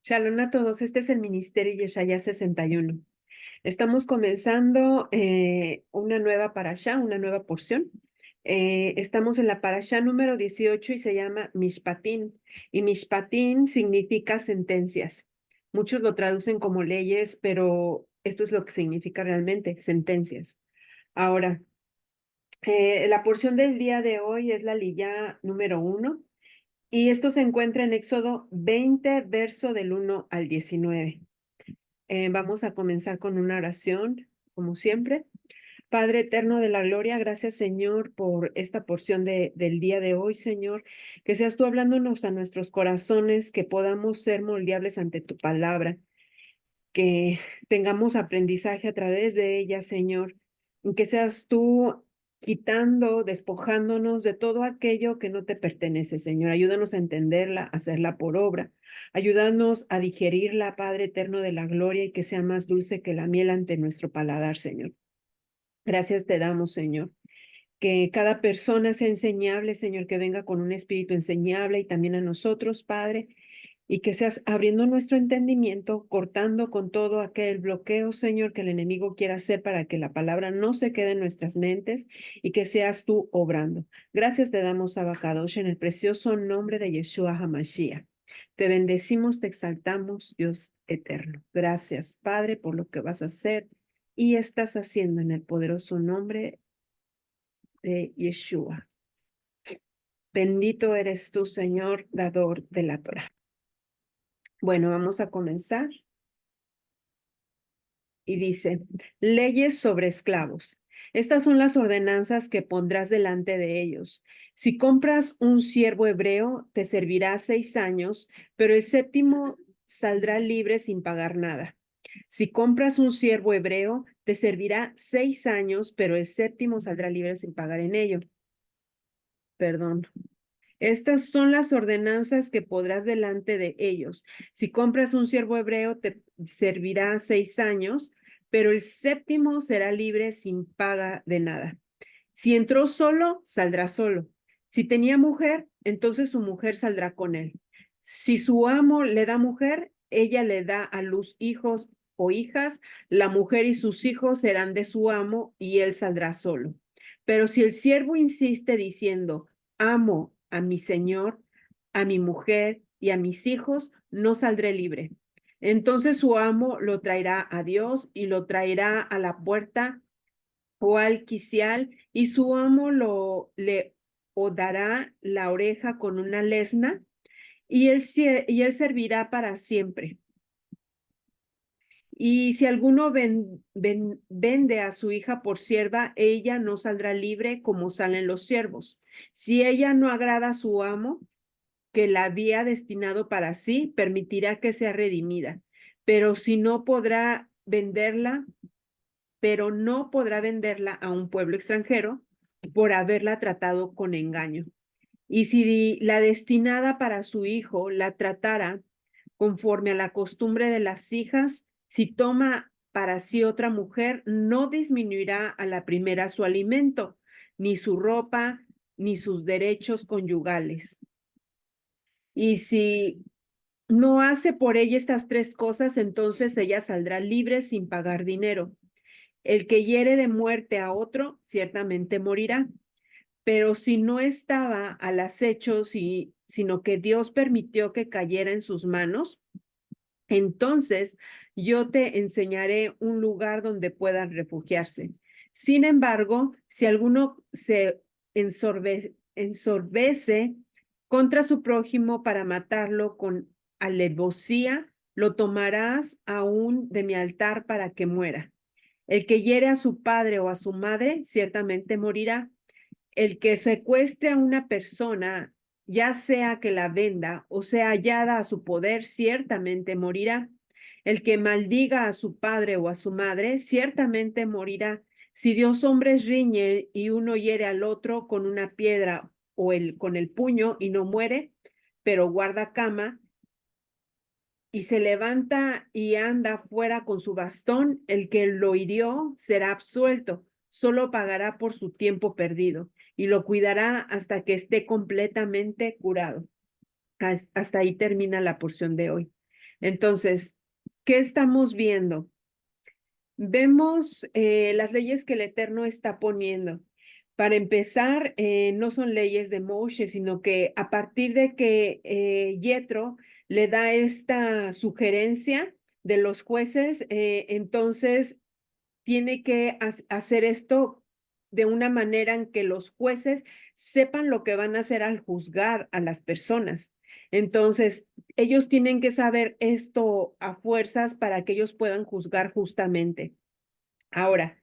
Shalom a todos, este es el Ministerio Yeshaya 61. Estamos comenzando una nueva parashá, una nueva porción. Estamos en la parashá número 18 y se llama Mishpatim. Y Mishpatim significa sentencias. Muchos lo traducen como leyes, pero esto es lo que significa realmente, sentencias. Ahora, la porción del día de hoy es la liyá número 1. Y esto se encuentra en Éxodo 20, verso del 1 al 19. Vamos a comenzar con una oración, como siempre. Padre eterno de la gloria, gracias Señor por esta porción del día de hoy, Señor. Que seas tú hablándonos a nuestros corazones, que podamos ser moldeables ante tu palabra, que tengamos aprendizaje a través de ella, Señor. Y que seas tú quitando, despojándonos de todo aquello que no te pertenece, Señor. Ayúdanos a entenderla, a hacerla por obra. Ayúdanos a digerirla, Padre eterno de la gloria, y que sea más dulce que la miel ante nuestro paladar, Señor. Gracias te damos, Señor. Que cada persona sea enseñable, Señor, que venga con un espíritu enseñable y también a nosotros, Padre, y que seas abriendo nuestro entendimiento, cortando con todo aquel bloqueo, Señor, que el enemigo quiera hacer para que la palabra no se quede en nuestras mentes y que seas tú obrando. Gracias te damos, Abacadosh, en el precioso nombre de Yeshua HaMashiach. Te bendecimos, te exaltamos, Dios eterno. Gracias, Padre, por lo que vas a hacer y estás haciendo en el poderoso nombre de Yeshua. Bendito eres tú, Señor, dador de la Torah. Bueno, vamos a comenzar. Y dice, leyes sobre esclavos. Estas son las ordenanzas que pondrás delante de ellos. Si compras un siervo hebreo, te servirá 6 años, pero el séptimo saldrá libre sin pagar nada. Si compras un siervo hebreo, te servirá 6 años, pero el séptimo saldrá libre sin pagar en ello. Perdón. Estas son las ordenanzas que podrás delante de ellos. Si compras un siervo hebreo, te servirá 6 años, pero el séptimo será libre sin paga de nada. Si entró solo, saldrá solo. Si tenía mujer, entonces su mujer saldrá con él. Si su amo le da mujer, ella le da a luz hijos o hijas, la mujer y sus hijos serán de su amo y él saldrá solo. Pero si el siervo insiste diciendo, amo a mi señor, a mi mujer y a mis hijos, no saldré libre. Entonces su amo lo traerá a Dios y lo traerá a la puerta o al quicial, y su amo le dará la oreja con una lesna, y él servirá para siempre. Y si alguno vende a su hija por sierva, ella no saldrá libre como salen los siervos. Si ella no agrada a su amo, que la había destinado para sí, permitirá que sea redimida. Pero si no podrá venderla, pero no podrá venderla a un pueblo extranjero por haberla tratado con engaño. Y si la destinada para su hijo la tratara conforme a la costumbre de las hijas, si toma para sí otra mujer, no disminuirá a la primera su alimento, ni su ropa, ni sus derechos conyugales. Y si no hace por ella estas 3 cosas, entonces ella saldrá libre sin pagar dinero. El que hiere de muerte a otro, ciertamente morirá. Pero si no estaba al acecho, sino que Dios permitió que cayera en sus manos, entonces yo te enseñaré un lugar donde puedan refugiarse. Sin embargo, si alguno se ensorbece contra su prójimo para matarlo con alevosía, lo tomarás aún de mi altar para que muera. El que hiere a su padre o a su madre, ciertamente morirá. El que secuestre a una persona, ya sea que la venda o sea hallada a su poder, ciertamente morirá. El que maldiga a su padre o a su madre, ciertamente morirá. Si dos hombres riñen y uno hiere al otro con una piedra o con el puño y no muere, pero guarda cama, y se levanta y anda fuera con su bastón, el que lo hirió será absuelto, solo pagará por su tiempo perdido y lo cuidará hasta que esté completamente curado. Hasta ahí termina la porción de hoy. Entonces, ¿qué estamos viendo? Vemos las leyes que el Eterno está poniendo. Para empezar, no son leyes de Moshe, sino que a partir de que Yetro le da esta sugerencia de los jueces, entonces tiene que hacer esto de una manera en que los jueces sepan lo que van a hacer al juzgar a las personas. Entonces, ellos tienen que saber esto a fuerzas para que ellos puedan juzgar justamente. Ahora,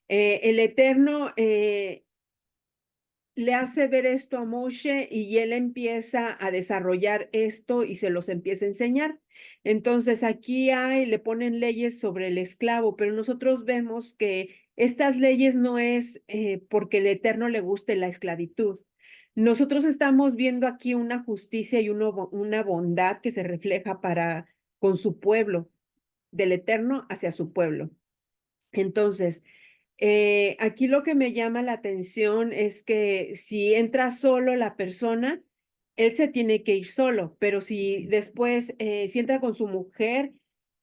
el Eterno le hace ver esto a Moshe y él empieza a desarrollar esto y se los empieza a enseñar. Entonces aquí le ponen leyes sobre el esclavo, pero nosotros vemos que estas leyes no es porque el Eterno le guste la esclavitud. Nosotros estamos viendo aquí una justicia y una bondad que se refleja con su pueblo, del Eterno hacia su pueblo. Entonces, aquí lo que me llama la atención es que si entra solo la persona, él se tiene que ir solo, pero si después, si entra con su mujer,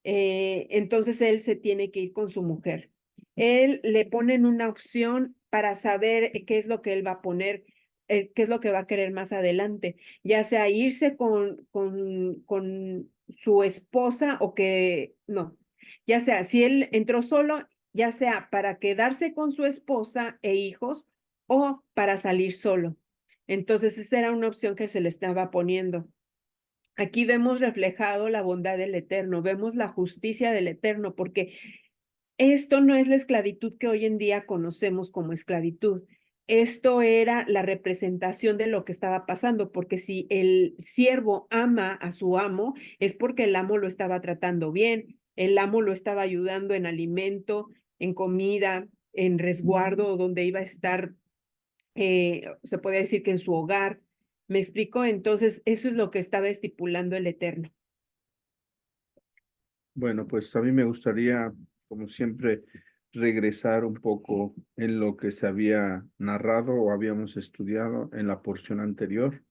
entonces él se tiene que ir con su mujer. Él le ponen una opción para saber qué es lo que él va a poner, qué es lo que va a querer más adelante, ya sea irse con su esposa o que no, ya sea si él entró solo, ya sea para quedarse con su esposa e hijos o para salir solo. Entonces, esa era una opción que se le estaba poniendo. Aquí vemos reflejado la bondad del Eterno, vemos la justicia del Eterno, porque esto no es la esclavitud que hoy en día conocemos como esclavitud. Esto era la representación de lo que estaba pasando, porque si el siervo ama a su amo, es porque el amo lo estaba tratando bien, el amo lo estaba ayudando en alimento, en comida, en resguardo, donde iba a estar, se puede decir que en su hogar. ¿Me explico? Entonces, eso es lo que estaba estipulando el Eterno. Bueno, pues a mí me gustaría, como siempre, regresar un poco en lo que se había narrado o habíamos estudiado en la porción anterior,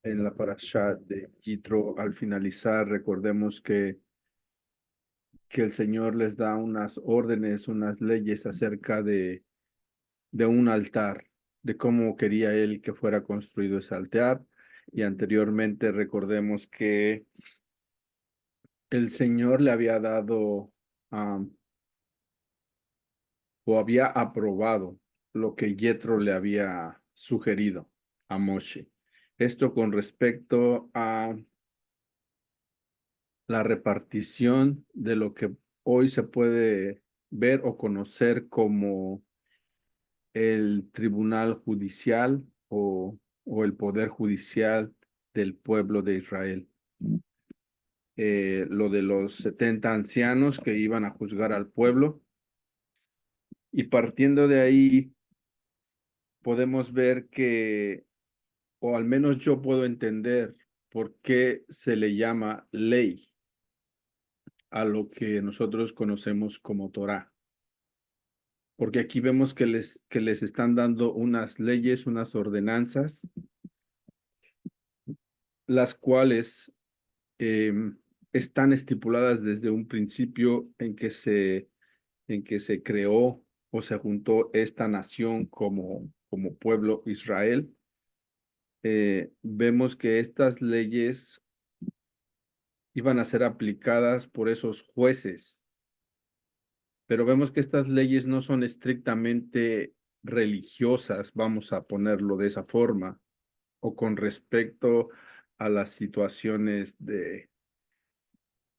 en la parashá de Yitro. Al finalizar, recordemos que el Señor les da unas órdenes, unas leyes acerca de un altar, de cómo quería Él que fuera construido ese altar. Y anteriormente recordemos que el Señor le había dado o había aprobado lo que Yetro le había sugerido a Moshe. Esto con respecto a la repartición de lo que hoy se puede ver o conocer como el tribunal judicial o el poder judicial del pueblo de Israel. Lo de los 70 ancianos que iban a juzgar al pueblo. Y partiendo de ahí, podemos ver que, o al menos yo puedo entender por qué se le llama ley a lo que nosotros conocemos como Torá. Porque aquí vemos que les están dando unas leyes, unas ordenanzas, las cuales están estipuladas desde un principio en que se creó o se juntó esta nación como pueblo Israel. Vemos que estas leyes iban a ser aplicadas por esos jueces, pero vemos que estas leyes no son estrictamente religiosas, vamos a ponerlo de esa forma, o con respecto a las situaciones de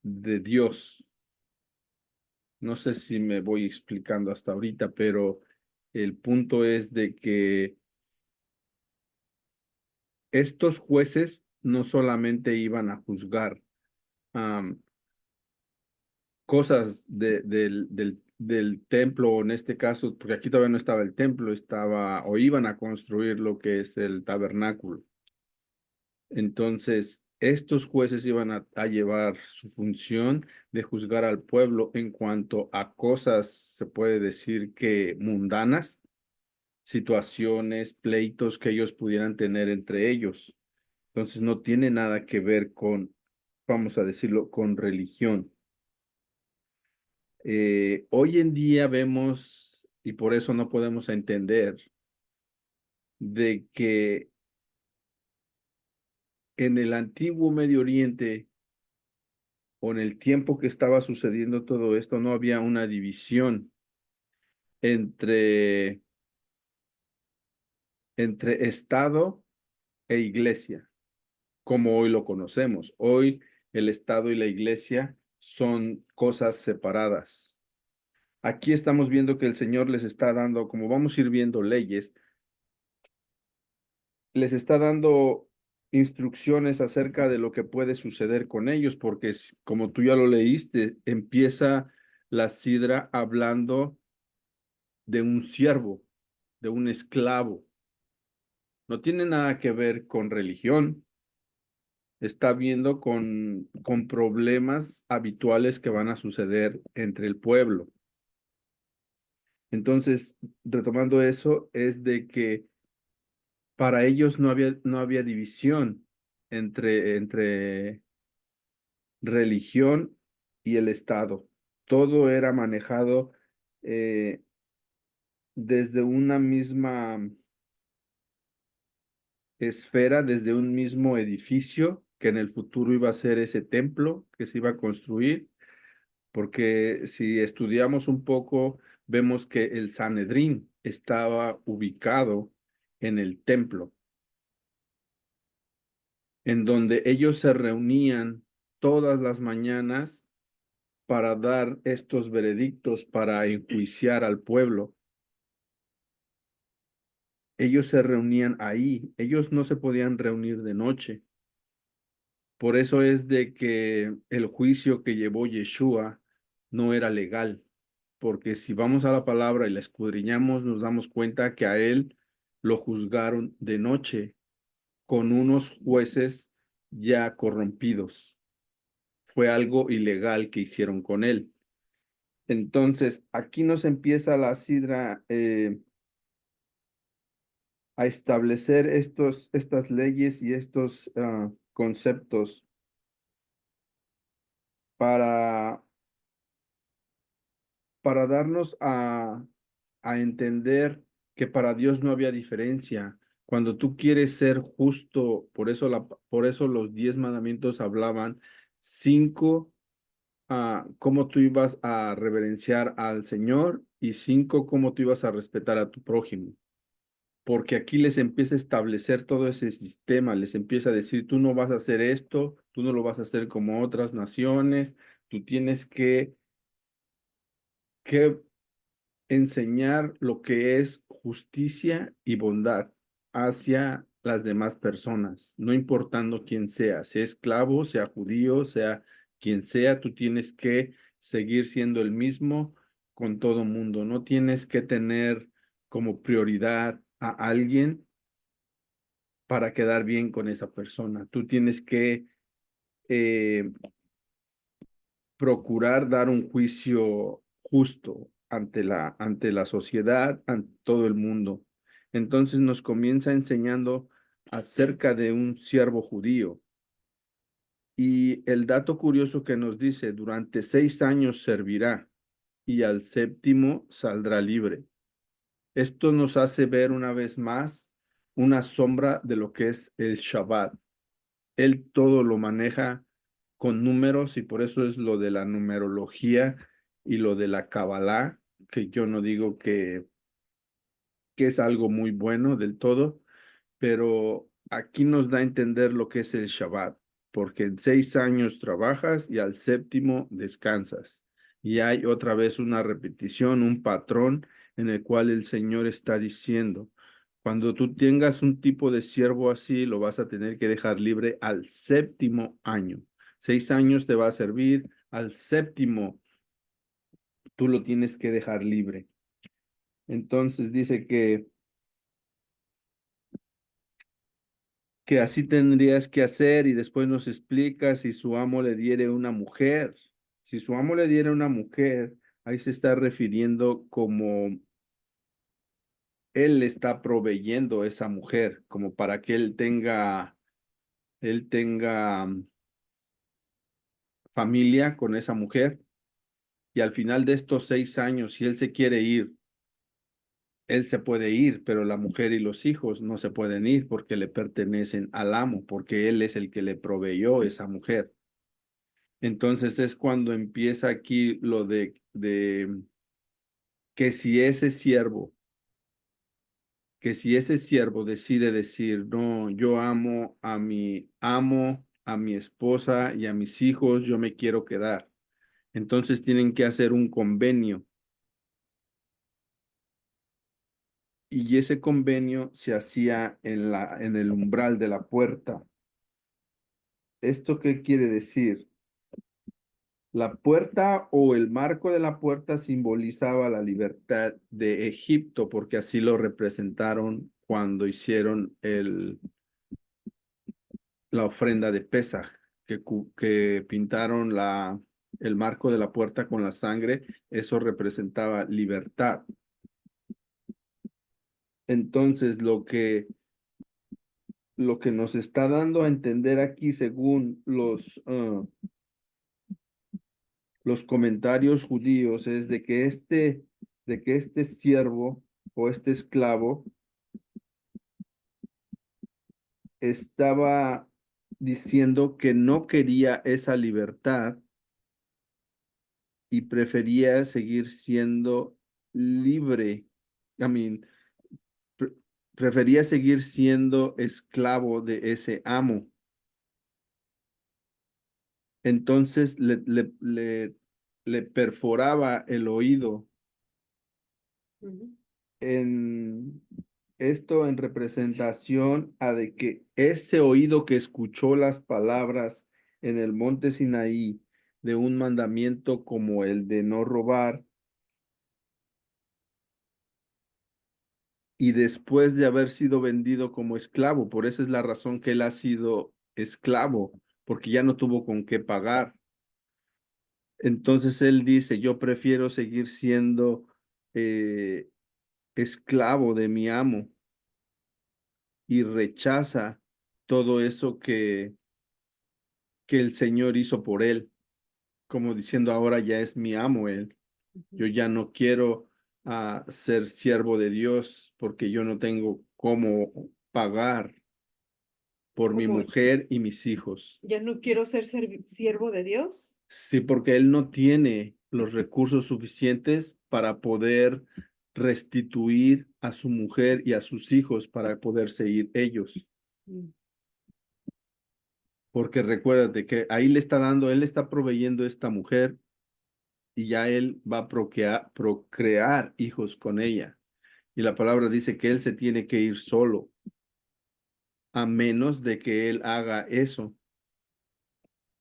Dios. No sé si me voy explicando hasta ahorita, pero el punto es de que estos jueces no solamente iban a juzgar um, cosas del templo, o en este caso, porque aquí todavía no estaba el templo, estaba o iban a construir lo que es el tabernáculo. Entonces, estos jueces iban a llevar su función de juzgar al pueblo en cuanto a cosas, se puede decir que mundanas, situaciones, pleitos que ellos pudieran tener entre ellos. Entonces, no tiene nada que ver vamos a decirlo, con religión. Hoy en día vemos, y por eso no podemos entender, de que en el antiguo Medio Oriente o en el tiempo que estaba sucediendo todo esto, no había una división entre, entre Estado e Iglesia, como hoy lo conocemos. Hoy el Estado y la Iglesia son cosas separadas. Aquí estamos viendo que el Señor les está dando, como vamos a ir viendo leyes, les está dando instrucciones acerca de lo que puede suceder con ellos, porque como tú ya lo leíste, empieza la sidra hablando de un siervo, de un esclavo. No tiene nada que ver con religión, está viendo con problemas habituales que van a suceder entre el pueblo. Entonces, retomando eso, es de que para ellos no había división entre religión y el Estado. Todo era manejado eh, desde una misma esfera, desde un mismo edificio, que en el futuro iba a ser ese templo que se iba a construir, porque si estudiamos un poco, vemos que el Sanedrín estaba ubicado en el templo, en donde ellos se reunían todas las mañanas para dar estos veredictos, para enjuiciar al pueblo. Ellos se reunían ahí, ellos no se podían reunir de noche. Por eso es de que el juicio que llevó Yeshua no era legal, porque si vamos a la palabra y la escudriñamos, nos damos cuenta que a él lo juzgaron de noche con unos jueces ya corrompidos. Fue algo ilegal que hicieron con él. Entonces, aquí nos empieza la sidra a establecer estas leyes y estos conceptos para, para darnos a entender que para Dios no había diferencia. Cuando tú quieres ser justo, por eso los 10 mandamientos hablaban, 5, cómo tú ibas a reverenciar al Señor y 5, cómo tú ibas a respetar a tu prójimo. Porque aquí les empieza a establecer todo ese sistema, les empieza a decir, tú no vas a hacer esto, tú no lo vas a hacer como otras naciones, tú tienes que enseñar lo que es justicia y bondad hacia las demás personas, no importando quién sea esclavo, sea judío, sea quien sea, tú tienes que seguir siendo el mismo con todo mundo, no tienes que tener como prioridad a alguien para quedar bien con esa persona. Tú tienes que eh, procurar dar un juicio justo ante la sociedad, ante todo el mundo. Entonces nos comienza enseñando acerca de un siervo judío. Y el dato curioso que nos dice, durante 6 años servirá y al séptimo saldrá libre. Esto nos hace ver una vez más una sombra de lo que es el Shabbat. Él todo lo maneja con números y por eso es lo de la numerología y lo de la Kabbalah, que yo no digo que es algo muy bueno del todo, pero aquí nos da a entender lo que es el Shabbat, porque en 6 años trabajas y al séptimo descansas. Y hay otra vez una repetición, un patrón en el cual el Señor está diciendo, cuando tú tengas un tipo de siervo así, lo vas a tener que dejar libre al séptimo año. 6 años te va a servir, al séptimo tú lo tienes que dejar libre. Entonces dice que así tendrías que hacer y después nos explica si su amo le diere una mujer. Si su amo le diera una mujer, ahí se está refiriendo como él le está proveyendo esa mujer, como para que él tenga familia con esa mujer y al final de estos 6 años, si él se quiere ir, él se puede ir, pero la mujer y los hijos no se pueden ir porque le pertenecen al amo, porque él es el que le proveyó esa mujer. Entonces es cuando empieza aquí lo de que si ese siervo, que si ese siervo decide decir, no, yo amo a mi amo, a mi esposa y a mis hijos, yo me quiero quedar. Entonces tienen que hacer un convenio y ese convenio se hacía en el umbral de la puerta. ¿Esto qué quiere decir? La puerta o el marco de la puerta simbolizaba la libertad de Egipto, porque así lo representaron cuando hicieron la ofrenda de Pesaj, que pintaron el marco de la puerta con la sangre, eso representaba libertad. Entonces, lo que nos está dando a entender aquí, según los comentarios judíos, es de que este siervo o este esclavo estaba diciendo que no quería esa libertad y prefería seguir siendo libre. I mean, pre- prefería seguir siendo esclavo de ese amo. Entonces le perforaba el oído Ujú, en esto en representación a de que ese oído que escuchó las palabras en el monte Sinaí de un mandamiento como el de no robar, y después de haber sido vendido como esclavo, por esa es la razón que él ha sido esclavo, porque ya no tuvo con qué pagar. Entonces él dice, yo prefiero seguir siendo eh, esclavo de mi amo y rechaza todo eso que el Señor hizo por él, como diciendo, ahora ya es mi amo él. ujú. Yo ya no quiero ser siervo de Dios porque yo no tengo cómo pagar por mi Como mujer y mis hijos. ya no quiero ser siervo de Dios. Sí, porque él no tiene los recursos suficientes para poder restituir a su mujer y a sus hijos para poderse ir ellos. Mm, Porque recuérdate que ahí le está dando, él le está proveyendo esta mujer y ya él va a procrear hijos con ella. Y la palabra dice que él se tiene que ir solo, a menos de que él haga eso,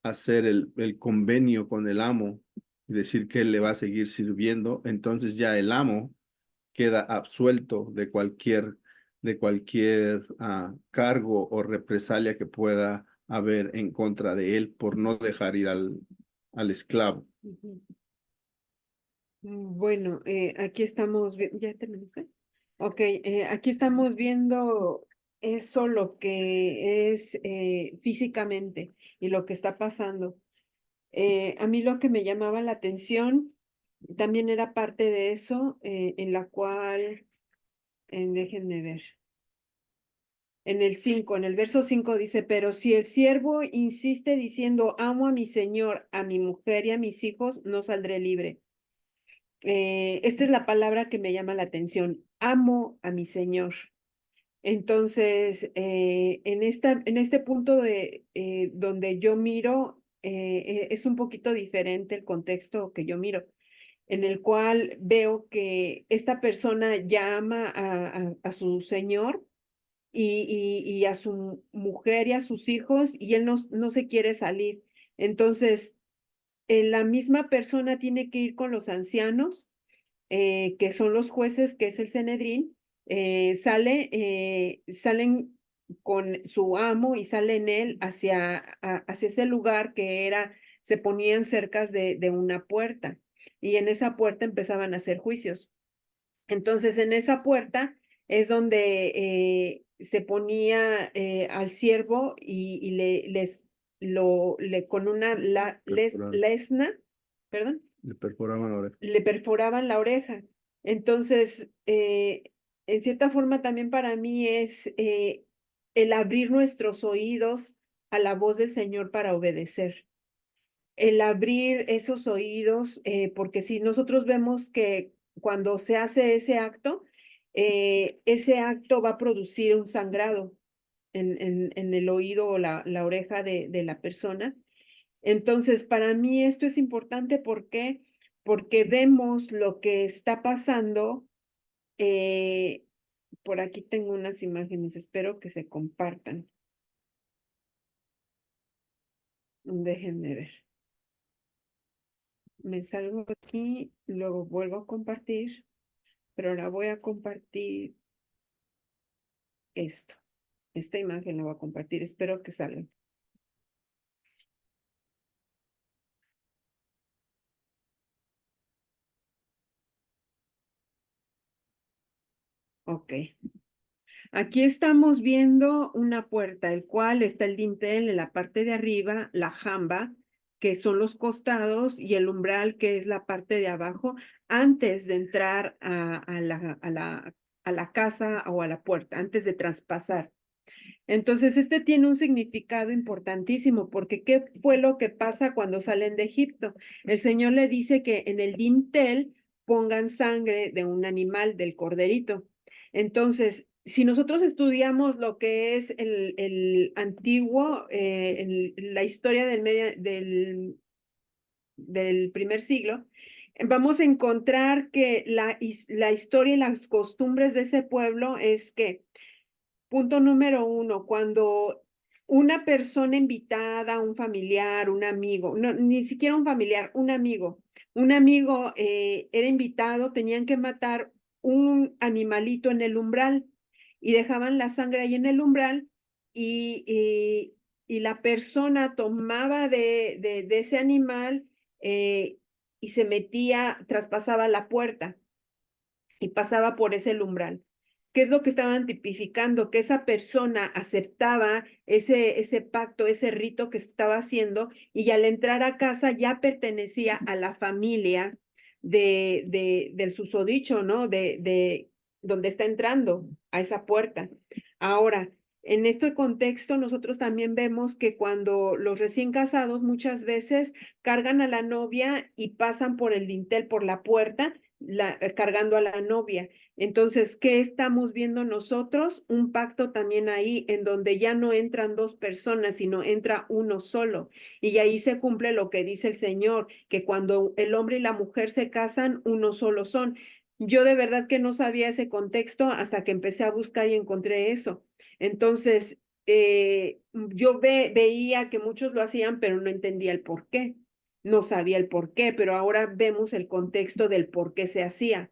hacer el convenio con el amo y decir que él le va a seguir sirviendo. Entonces ya el amo queda absuelto de cualquier cargo o represalia que pueda haber en contra de él por no dejar ir al esclavo. ujú. Bueno, aquí estamos viendo, ¿ya terminaste? Ok, aquí estamos viendo eso, lo que es físicamente y lo que está pasando. A mí lo que me llamaba la atención también era parte de eso, en la cual, déjenme ver, en el 5, en el verso 5 dice, pero si el siervo insiste diciendo, amo a mi señor, a mi mujer y a mis hijos, no saldré libre. Esta es la palabra que me llama la atención, amo a mi señor. Entonces, en este punto donde yo miro, es un poquito diferente el contexto que yo miro, en el cual veo que esta persona ya ama a su señor y a su mujer y a sus hijos y él no se quiere salir. Entonces, la misma persona tiene que ir con los ancianos, que son los jueces, que es el Sanedrín, salen con su amo y salen él hacia ese lugar que era, se ponían cerca de una puerta y en esa puerta empezaban a hacer juicios. Entonces, en esa puerta es donde se ponía al siervo y con una lesna, perdón, Le perforaban la oreja. le perforaban la oreja. Entonces, en cierta forma también para mí es el abrir nuestros oídos a la voz del Señor para obedecer. El abrir esos oídos, porque si nosotros vemos que cuando se hace ese acto va a producir un sangrado en el oído o la oreja de la persona. Entonces, para mí esto es importante. ¿Por qué? Porque vemos lo que está pasando. Por aquí tengo unas imágenes, espero que se compartan. Déjenme ver. Me salgo aquí, luego vuelvo a compartir, pero ahora voy a compartir esto. Esta imagen la voy a compartir, espero que salga. Ok. Aquí estamos viendo una puerta, el cual está el dintel en la parte de arriba, la jamba, que son los costados, y el umbral, que es la parte de abajo, antes de entrar a la casa o a la puerta, antes de traspasar. Entonces, este tiene un significado importantísimo, porque ¿qué fue lo que pasa cuando salen de Egipto? El Señor le dice que en el dintel pongan sangre de un animal, del corderito. Entonces, si nosotros estudiamos lo que es el antiguo, la historia del primer siglo, vamos a encontrar que la historia y las costumbres de ese pueblo es que, punto número uno, cuando una persona invitada, un familiar, un amigo, no, ni siquiera un familiar, un amigo era invitado, tenían que matar un animalito en el umbral y dejaban la sangre ahí en el umbral y, y, y la persona tomaba de ese animal y se metía, traspasaba la puerta y pasaba por ese umbral. ¿Qué es lo que estaban tipificando? Que esa persona aceptaba ese pacto, ese rito que estaba haciendo, y al entrar a casa ya pertenecía a la familia del susodicho, ¿no? De donde está entrando a esa puerta. Ahora, en este contexto, nosotros también vemos que cuando los recién casados muchas veces cargan a la novia y pasan por el dintel, por la puerta, cargando a la novia. Entonces, ¿qué estamos viendo nosotros? Un pacto también ahí en donde ya no entran dos personas, sino entra uno solo. Y ahí se cumple lo que dice el Señor, que cuando el hombre y la mujer se casan, uno solo son. Yo de verdad que no sabía ese contexto hasta que empecé a buscar y encontré eso. Entonces, yo veía que muchos lo hacían, pero no entendía el por qué. No sabía el por qué, pero ahora vemos el contexto del por qué se hacía.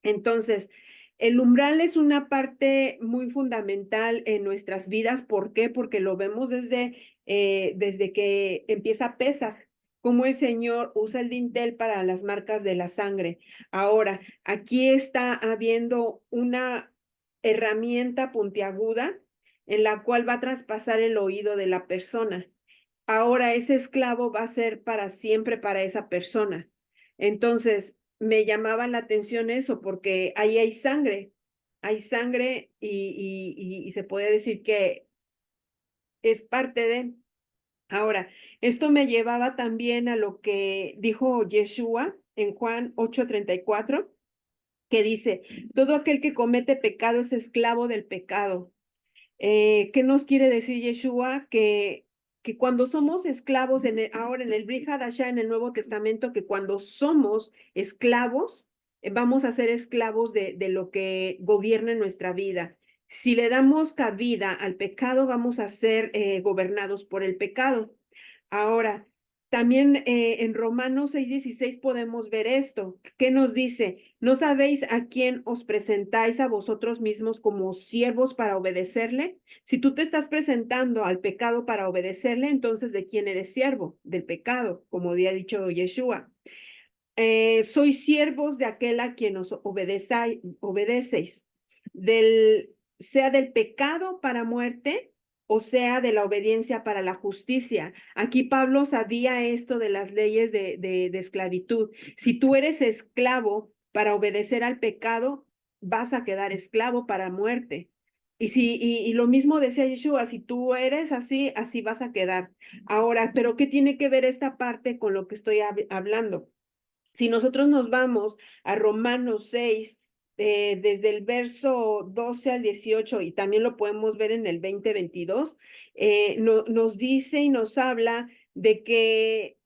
Entonces, el umbral es una parte muy fundamental en nuestras vidas. ¿Por qué? Porque lo vemos desde que empieza Pesaj, cómo el Señor usa el dintel para las marcas de la sangre. Ahora, aquí está habiendo una herramienta puntiaguda en la cual va a traspasar el oído de la persona. Ahora ese esclavo va a ser para siempre para esa persona. Entonces, me llamaba la atención eso porque ahí hay sangre y se puede decir que es parte de. Ahora, esto me llevaba también a lo que dijo Yeshua en Juan 8:34, que dice, todo aquel que comete pecado es esclavo del pecado. ¿Qué nos quiere decir Yeshua? Que cuando somos esclavos, ahora en el Brit Hadashah, en el Nuevo Testamento, que cuando somos esclavos, vamos a ser esclavos de lo que gobierna en nuestra vida. Si le damos cabida al pecado, vamos a ser gobernados por el pecado. Ahora, también en Romanos 6:16 podemos ver esto. ¿Qué nos dice? ¿No sabéis a quién os presentáis a vosotros mismos como siervos para obedecerle? Si tú te estás presentando al pecado para obedecerle, entonces ¿de quién eres siervo? Del pecado, como había dicho Yeshua. Sois siervos de aquel a quien os obedecéis, sea del pecado para muerte o sea, de la obediencia para la justicia. Aquí Pablo sabía esto de las leyes de esclavitud. Si tú eres esclavo para obedecer al pecado, vas a quedar esclavo para muerte. Y lo mismo decía Yeshua, si tú eres así, así vas a quedar. Ahora, pero ¿qué tiene que ver esta parte con lo que estoy hablando? Si nosotros nos vamos a Romanos 6, desde el verso 12 al 18, y también lo podemos ver en el 20-22, nos dice y nos habla de que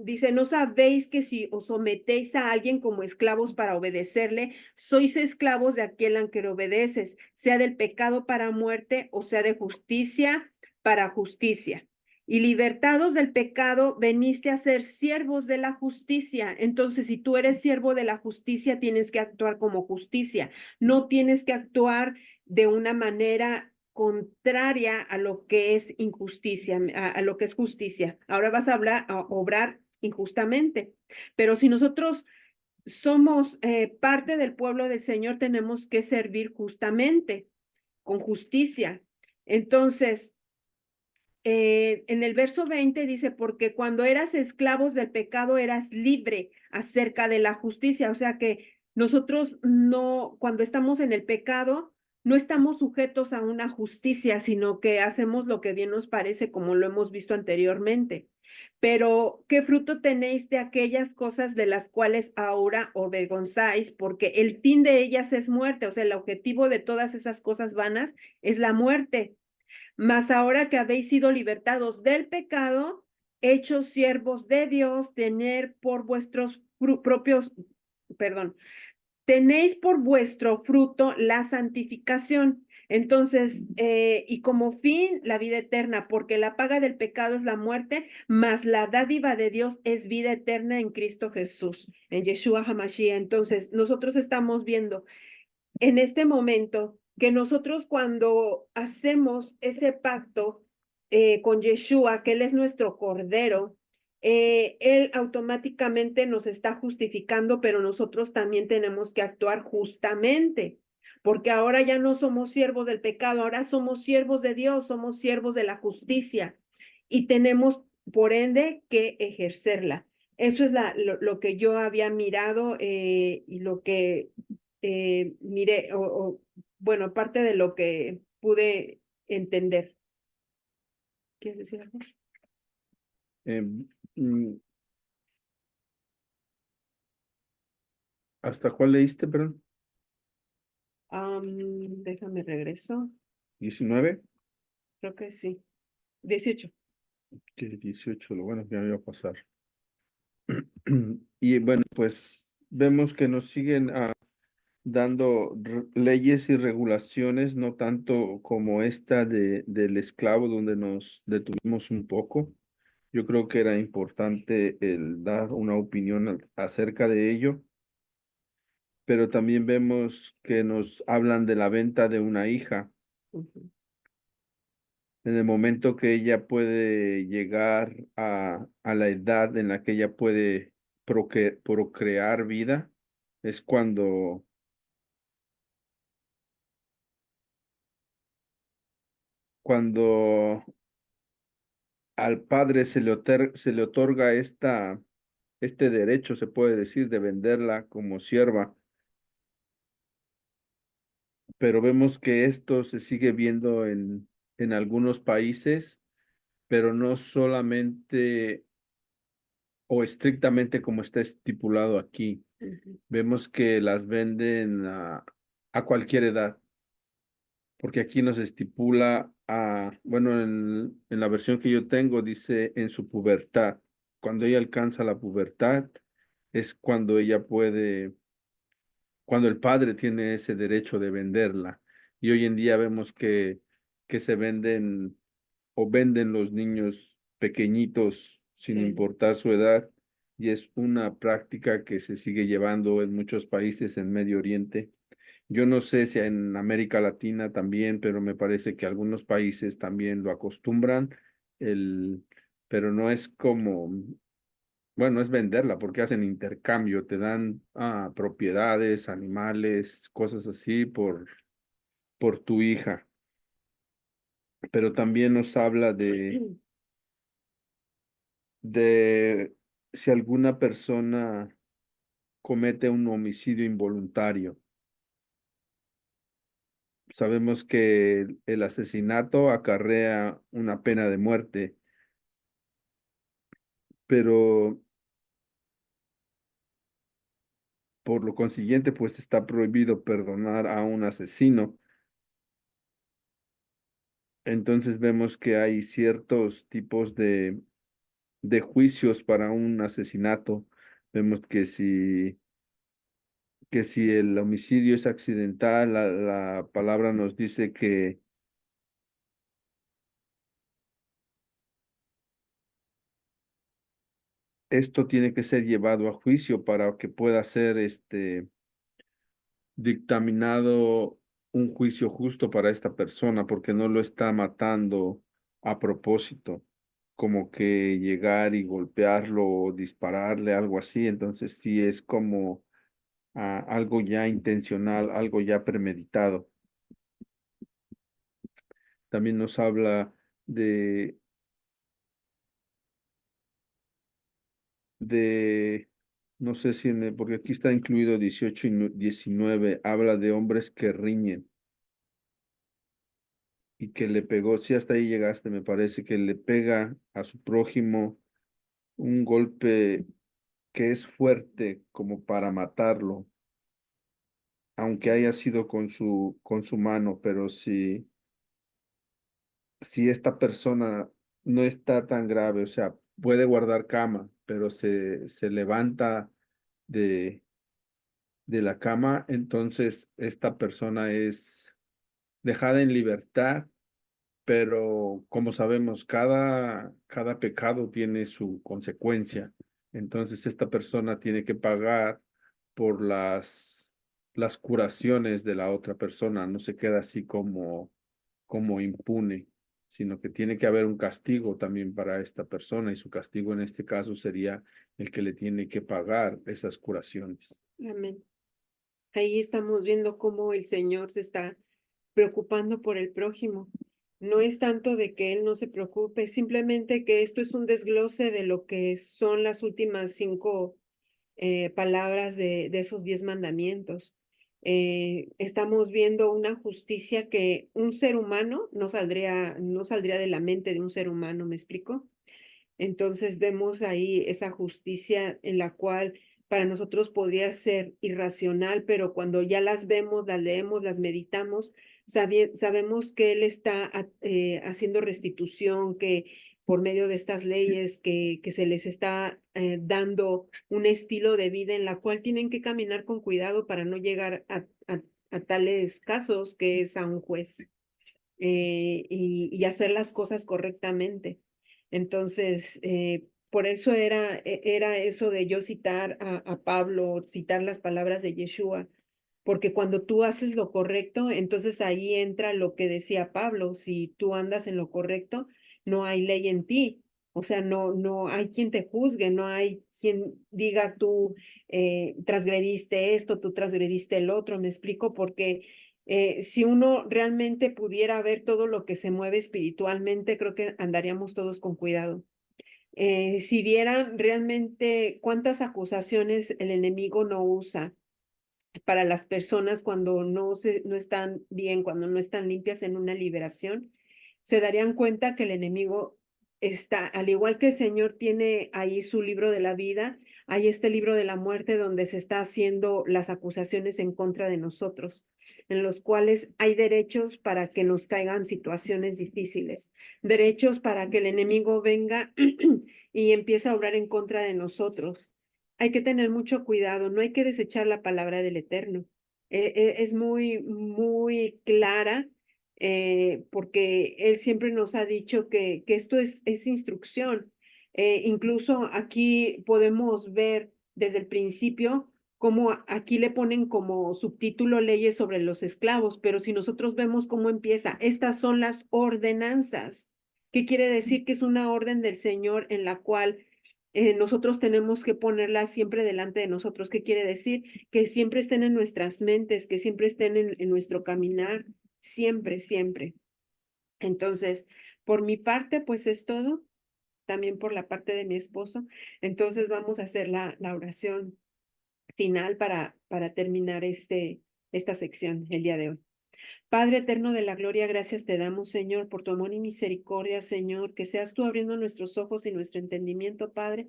dice, no sabéis que si os sometéis a alguien como esclavos para obedecerle, sois esclavos de aquel a que obedeces, sea del pecado para muerte o sea de justicia para justicia y libertados del pecado, veniste a ser siervos de la justicia. Entonces, si tú eres siervo de la justicia, tienes que actuar como justicia. No tienes que actuar de una manera contraria a lo que es injusticia, a lo que es justicia. Ahora vas a obrar injustamente. Pero si nosotros somos parte del pueblo del Señor, tenemos que servir justamente, con justicia. Entonces, en el verso 20 dice, porque cuando eras esclavos del pecado eras libre acerca de la justicia. O sea que nosotros no, cuando estamos en el pecado, no estamos sujetos a una justicia, sino que hacemos lo que bien nos parece, como lo hemos visto anteriormente. Pero, ¿qué fruto tenéis de aquellas cosas de las cuales ahora os avergonzáis? Porque el fin de ellas es muerte. O sea, el objetivo de todas esas cosas vanas es la muerte. Mas ahora que habéis sido libertados del pecado, hechos siervos de Dios, tener por vuestros propios, perdón, tenéis por vuestro fruto la santificación. Entonces, y como fin, la vida eterna, porque la paga del pecado es la muerte, mas la dádiva de Dios es vida eterna en Cristo Jesús, en Yeshua HaMashiach. Entonces, nosotros estamos viendo en este momento que nosotros cuando hacemos ese pacto con Yeshua, que Él es nuestro Cordero, Él automáticamente nos está justificando, pero nosotros también tenemos que actuar justamente, porque ahora ya no somos siervos del pecado, ahora somos siervos de Dios, somos siervos de la justicia y tenemos, por ende, que ejercerla. Eso es lo que yo había mirado y lo que miré, bueno, parte de lo que pude entender. ¿Quieres decir algo? Em, mm, ¿Hasta cuál leíste, perdón? Déjame regreso. 19, Creo que sí. 18. que 18, lo bueno que me iba a pasar. Y bueno, pues vemos que nos siguen dando leyes y regulaciones, no tanto como esta del esclavo, donde nos detuvimos un poco. Yo creo que era importante el dar una opinión acerca de ello, pero también vemos que nos hablan de la venta de una hija. Ujú. En el momento que ella puede llegar a la edad en la que ella puede procrear vida, es cuando al padre se le otorga este derecho, se puede decir, de venderla como sierva, pero vemos que esto se sigue viendo en algunos países, pero no solamente o estrictamente como está estipulado aquí. Ujú. Vemos que las venden a cualquier edad, porque aquí nos estipula bueno, en la versión que yo tengo dice en su pubertad. Cuando ella alcanza la pubertad es cuando ella puede, cuando el padre tiene ese derecho de venderla. Y hoy en día vemos que se venden o venden los niños pequeñitos sin Sí. importar su edad, y es una práctica que se sigue llevando en muchos países en Medio Oriente. Yo no sé si en América Latina también, pero me parece que algunos países también lo acostumbran, pero no es como, bueno, es venderla porque hacen intercambio, te dan propiedades, animales, cosas así por tu hija. pero también nos habla de si alguna persona comete un homicidio involuntario. Sabemos que el asesinato acarrea una pena de muerte, pero por lo consiguiente, pues está prohibido perdonar a un asesino. Entonces vemos que hay ciertos tipos de juicios para un asesinato. Vemos que si el homicidio es accidental, la palabra nos dice que esto tiene que ser llevado a juicio para que pueda ser dictaminado un juicio justo para esta persona, porque no lo está matando a propósito, como que llegar y golpearlo o dispararle, algo así. Entonces sí es como algo ya intencional, algo ya premeditado. También nos habla de, de, no sé si, porque aquí está incluido 18 y 19, habla de hombres que riñen y que le pegó, si hasta ahí llegaste, me parece que le pega a su prójimo un golpe que es fuerte como para matarlo, aunque haya sido con su mano, pero si esta persona no está tan grave, o sea, puede guardar cama, pero se levanta de, de la cama, entonces esta persona es dejada en libertad, pero como sabemos, cada pecado tiene su consecuencia. Entonces esta persona tiene que pagar por las curaciones de la otra persona, no se queda así como impune, sino que tiene que haber un castigo también para esta persona y su castigo en este caso sería el que le tiene que pagar esas curaciones. Amén. Ahí estamos viendo cómo el Señor se está preocupando por el prójimo. No es tanto de que Él no se preocupe, simplemente que esto es un desglose de lo que son las últimas 5 palabras de esos 10 mandamientos. Estamos viendo una justicia que un ser humano no saldría de la mente de un ser humano, ¿me explico? Entonces vemos ahí esa justicia en la cual para nosotros podría ser irracional, pero cuando ya las vemos, las leemos, las meditamos, sabemos que Él está haciendo restitución, que por medio de estas leyes que se les está dando un estilo de vida en la cual tienen que caminar con cuidado para no llegar a tales casos que es a un juez y hacer las cosas correctamente. Entonces, por eso era eso de yo citar a Pablo, citar las palabras de Yeshua, porque cuando tú haces lo correcto, entonces ahí entra lo que decía Pablo, si tú andas en lo correcto, no hay ley en ti. O sea, no hay quien te juzgue, no hay quien diga tú transgrediste esto, tú transgrediste el otro. Me explico porque si uno realmente pudiera ver todo lo que se mueve espiritualmente, creo que andaríamos todos con cuidado. Si vieran realmente cuántas acusaciones el enemigo no usa para las personas cuando no están bien, cuando no están limpias en una liberación, se darían cuenta que el enemigo está, al igual que el Señor tiene ahí su libro de la vida, hay este libro de la muerte donde se está haciendo las acusaciones en contra de nosotros, en los cuales hay derechos para que nos caigan situaciones difíciles, derechos para que el enemigo venga y empiece a obrar en contra de nosotros. Hay que tener mucho cuidado, no hay que desechar la palabra del Eterno. Es muy, muy clara porque Él siempre nos ha dicho que esto es instrucción. Incluso aquí podemos ver desde el principio cómo aquí le ponen como subtítulo leyes sobre los esclavos, pero si nosotros vemos cómo empieza, estas son las ordenanzas. ¿Qué quiere decir? Que es una orden del Señor en la cual nosotros tenemos que ponerla siempre delante de nosotros. ¿Qué quiere decir? Que siempre estén en nuestras mentes, que siempre estén en nuestro caminar, siempre, siempre. Entonces, por mi parte, pues es todo. También por la parte de mi esposo. Entonces vamos a hacer la oración final para terminar esta sección el día de hoy. Padre eterno de la gloria, gracias te damos, Señor, por tu amor y misericordia, Señor, que seas tú abriendo nuestros ojos y nuestro entendimiento, Padre,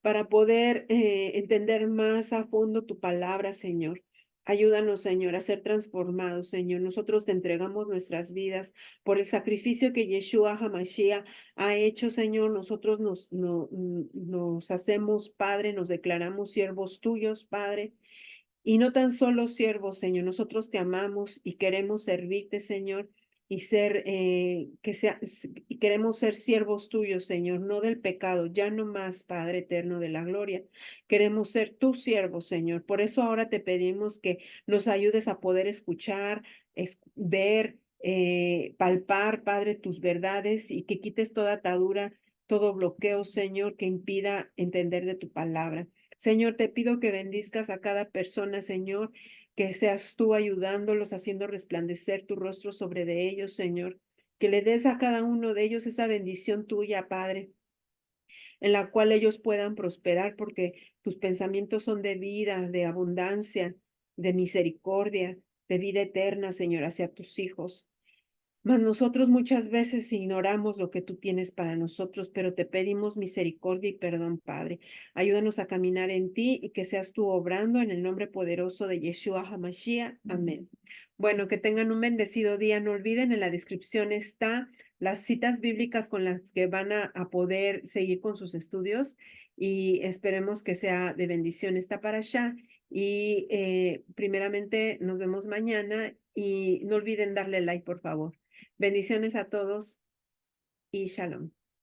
para poder entender más a fondo tu palabra, Señor. Ayúdanos, Señor, a ser transformados, Señor. Nosotros te entregamos nuestras vidas por el sacrificio que Yeshua HaMashiach ha hecho, Señor. Nosotros nos hacemos, Padre, nos declaramos siervos tuyos, Padre. Y no tan solo siervos, Señor, nosotros te amamos y queremos servirte, Señor, y y queremos ser siervos tuyos, Señor, no del pecado, ya no más, Padre eterno de la gloria. Queremos ser tus siervos, Señor. Por eso ahora te pedimos que nos ayudes a poder escuchar, ver, palpar, Padre, tus verdades y que quites toda atadura, todo bloqueo, Señor, que impida entender de tu palabra. Señor, te pido que bendizcas a cada persona, Señor, que seas tú ayudándolos, haciendo resplandecer tu rostro sobre de ellos, Señor, que le des a cada uno de ellos esa bendición tuya, Padre, en la cual ellos puedan prosperar, porque tus pensamientos son de vida, de abundancia, de misericordia, de vida eterna, Señor, hacia tus hijos. Mas nosotros muchas veces ignoramos lo que tú tienes para nosotros, pero te pedimos misericordia y perdón, Padre. Ayúdanos a caminar en ti y que seas tú obrando en el nombre poderoso de Yeshua HaMashiach. Amén. Bueno, que tengan un bendecido día. No olviden, en la descripción está las citas bíblicas con las que van a poder seguir con sus estudios y esperemos que sea de bendición esta para allá. Y primeramente nos vemos mañana y no olviden darle like, por favor. Bendiciones a todos y shalom.